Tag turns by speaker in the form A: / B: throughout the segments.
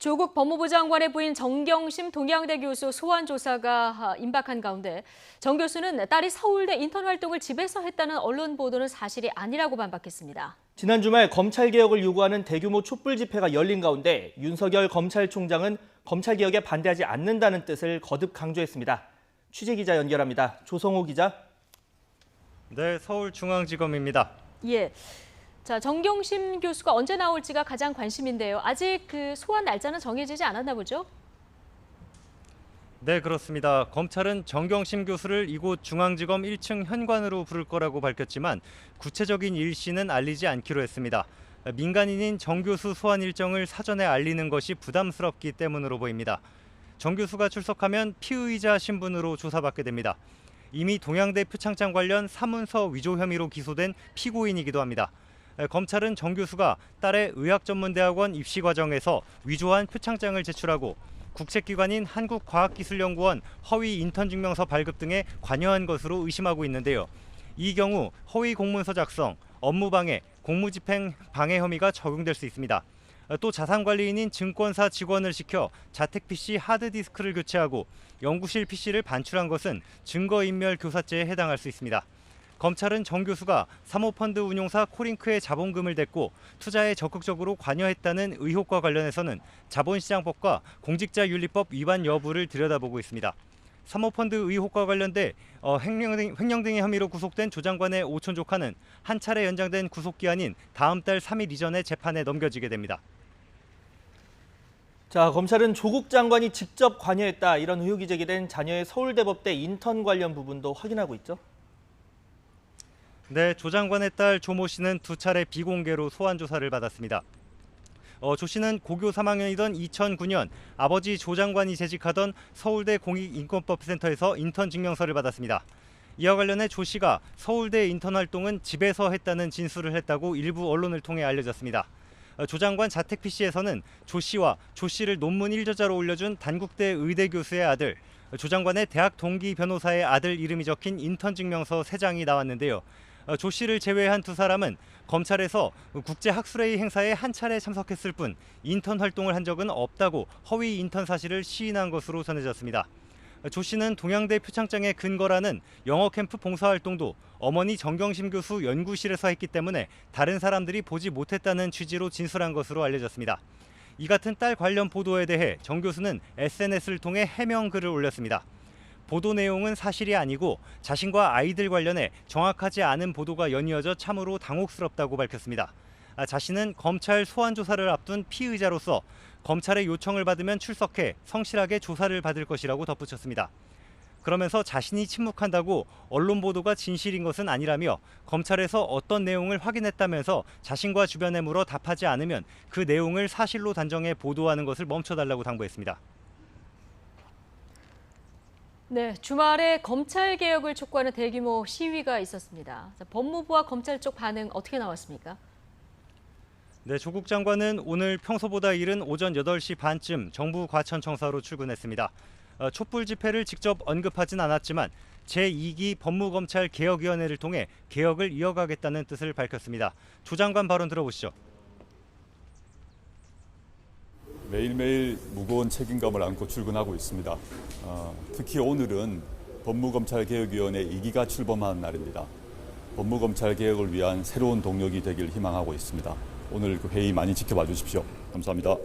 A: 조국 법무부 장관의 부인 정경심 동양대 교수 소환 조사가 임박한 가운데 정 교수는 딸이 서울대 인턴 활동을 집에서 했다는 언론 보도는 사실이 아니라고 반박했습니다.
B: 지난 주말 검찰개혁을 요구하는 대규모 촛불 집회가 열린 가운데 윤석열 검찰총장은 검찰개혁에 반대하지 않는다는 뜻을 거듭 강조했습니다. 취재기자 연결합니다. 조성호 기자.
C: 네, 서울중앙지검입니다.
A: 예. 자, 정경심 교수가 언제 나올지가 가장 관심인데요. 아직 그 소환 날짜는 정해지지 않았나 보죠?
C: 네, 그렇습니다. 검찰은 정경심 교수를 이곳 중앙지검 1층 현관으로 부를 거라고 밝혔지만 구체적인 일시는 알리지 않기로 했습니다. 민간인인 정 교수 소환 일정을 사전에 알리는 것이 부담스럽기 때문으로 보입니다. 정 교수가 출석하면 피의자 신분으로 조사받게 됩니다. 이미 동양대 표창장 관련 사문서 위조 혐의로 기소된 피고인이기도 합니다. 검찰은 정 교수가 딸의 의학전문대학원 입시 과정에서 위조한 표창장을 제출하고 국책기관인 한국과학기술연구원 허위 인턴 증명서 발급 등에 관여한 것으로 의심하고 있는데요. 이 경우 허위 공문서 작성, 업무방해, 공무집행 방해 혐의가 적용될 수 있습니다. 또 자산관리인인 증권사 직원을 시켜 자택 PC 하드디스크를 교체하고 연구실 PC를 반출한 것은 증거인멸 교사죄에 해당할 수 있습니다. 검찰은 정 교수가 사모펀드 운용사 코링크의 자본금을 댔고 투자에 적극적으로 관여했다는 의혹과 관련해서는 자본시장법과 공직자윤리법 위반 여부를 들여다보고 있습니다. 사모펀드 의혹과 관련돼 횡령 등의 혐의로 구속된 조 장관의 오촌 조카는 한 차례 연장된 구속기한인 다음 달 3일 이전에 재판에 넘겨지게 됩니다.
B: 자, 검찰은 조국 장관이 직접 관여했다 이런 의혹이 제기된 자녀의 서울대법대 인턴 관련 부분도 확인하고 있죠.
C: 네, 조 장관의 딸 조모 씨는 두 차례 비공개로 소환 조사를 받았습니다. 조 씨는 고교 3학년이던 2009년 아버지 조 장관이 재직하던 서울대 공익인권법센터에서 인턴 증명서를 받았습니다. 이와 관련해 조 씨가 서울대 인턴 활동은 집에서 했다는 진술을 했다고 일부 언론을 통해 알려졌습니다. 조 장관 자택 PC에서는 조 씨와 조 씨를 논문 1저자로 올려준 단국대 의대 교수의 아들, 조 장관의 대학 동기 변호사의 아들 이름이 적힌 인턴 증명서 3장이 나왔는데요. 조 씨를 제외한 두 사람은 검찰에서 국제학술회의 행사에 한 차례 참석했을 뿐 인턴 활동을 한 적은 없다고 허위 인턴 사실을 시인한 것으로 전해졌습니다. 조 씨는 동양대 표창장의 근거라는 영어 캠프 봉사활동도 어머니 정경심 교수 연구실에서 했기 때문에 다른 사람들이 보지 못했다는 취지로 진술한 것으로 알려졌습니다. 이 같은 딸 관련 보도에 대해 정 교수는 SNS를 통해 해명 글을 올렸습니다. 보도 내용은 사실이 아니고 자신과 아이들 관련해 정확하지 않은 보도가 연이어져 참으로 당혹스럽다고 밝혔습니다. 자신은 검찰 소환 조사를 앞둔 피의자로서 검찰의 요청을 받으면 출석해 성실하게 조사를 받을 것이라고 덧붙였습니다. 그러면서 자신이 침묵한다고 언론 보도가 진실인 것은 아니라며 검찰에서 어떤 내용을 확인했다면서 자신과 주변에 물어 답하지 않으면 그 내용을 사실로 단정해 보도하는 것을 멈춰달라고 당부했습니다.
A: 네, 주말에 검찰 개혁을 촉구하는 대규모 시위가 있었습니다. 자, 법무부와 검찰 쪽 반응 어떻게 나왔습니까?
C: 네, 조국 장관은 오늘 평소보다 이른 오전 8시 반쯤 정부 과천청사로 출근했습니다. 촛불 집회를 직접 언급하진 않았지만 제2기 법무검찰 개혁위원회를 통해 개혁을 이어가겠다는 뜻을 밝혔습니다. 조 장관 발언 들어보시죠.
D: 매일매일 무거운 책임감을 안고 출근하고 있습니다. 특히 오늘은 법무검찰개혁위원회 2기가 출범하는 날입니다. 법무검찰 개혁을 위한 새로운 동력이 되길 희망하고 있습니다. 오늘 그 회의 많이 지켜봐 주십시오. 감사합니다.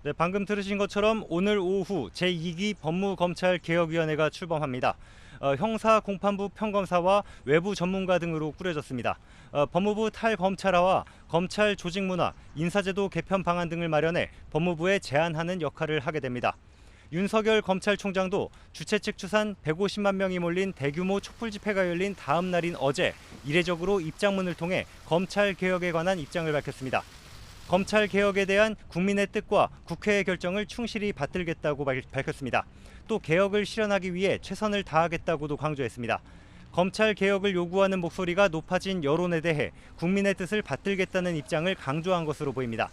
C: 네, 방금 들으신 것처럼 오늘 오후 제2기 법무검찰개혁위원회가 출범합니다. 형사 공판부 평검사와 외부 전문가 등으로 꾸려졌습니다. 법무부 탈검찰화와 검찰 조직문화, 인사제도 개편 방안 등을 마련해 법무부에 제안하는 역할을 하게 됩니다. 윤석열 검찰총장도 주최 측 추산 150만 명이 몰린 대규모 촛불 집회가 열린 다음 날인 어제 이례적으로 입장문을 통해 검찰 개혁에 관한 입장을 밝혔습니다. 검찰 개혁에 대한 국민의 뜻과 국회의 결정을 충실히 받들겠다고 밝혔습니다. 또 개혁을 실현하기 위해 최선을 다하겠다고도 강조했습니다. 검찰 개혁을 요구하는 목소리가 높아진 여론에 대해 국민의 뜻을 받들겠다는 입장을 강조한 것으로 보입니다.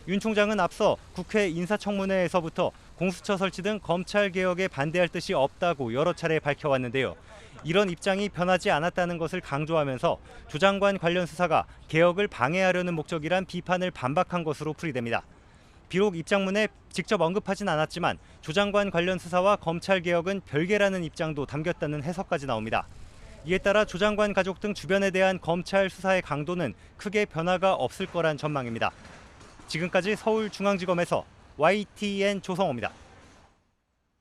C: 윤 총장은 앞서 국회 인사청문회에서부터 공수처 설치 등 검찰 개혁에 반대할 뜻이 없다고 여러 차례 밝혀왔는데요. 이런 입장이 변하지 않았다는 것을 강조하면서 조 장관 관련 수사가 개혁을 방해하려는 목적이란 비판을 반박한 것으로 풀이됩니다. 비록 입장문에 직접 언급하진 않았지만 조 장관 관련 수사와 검찰 개혁은 별개라는 입장도 담겼다는 해석까지 나옵니다. 이에 따라 조 장관 가족 등 주변에 대한 검찰 수사의 강도는 크게 변화가 없을 거란 전망입니다. 지금까지 서울중앙지검에서 YTN 조성호입니다.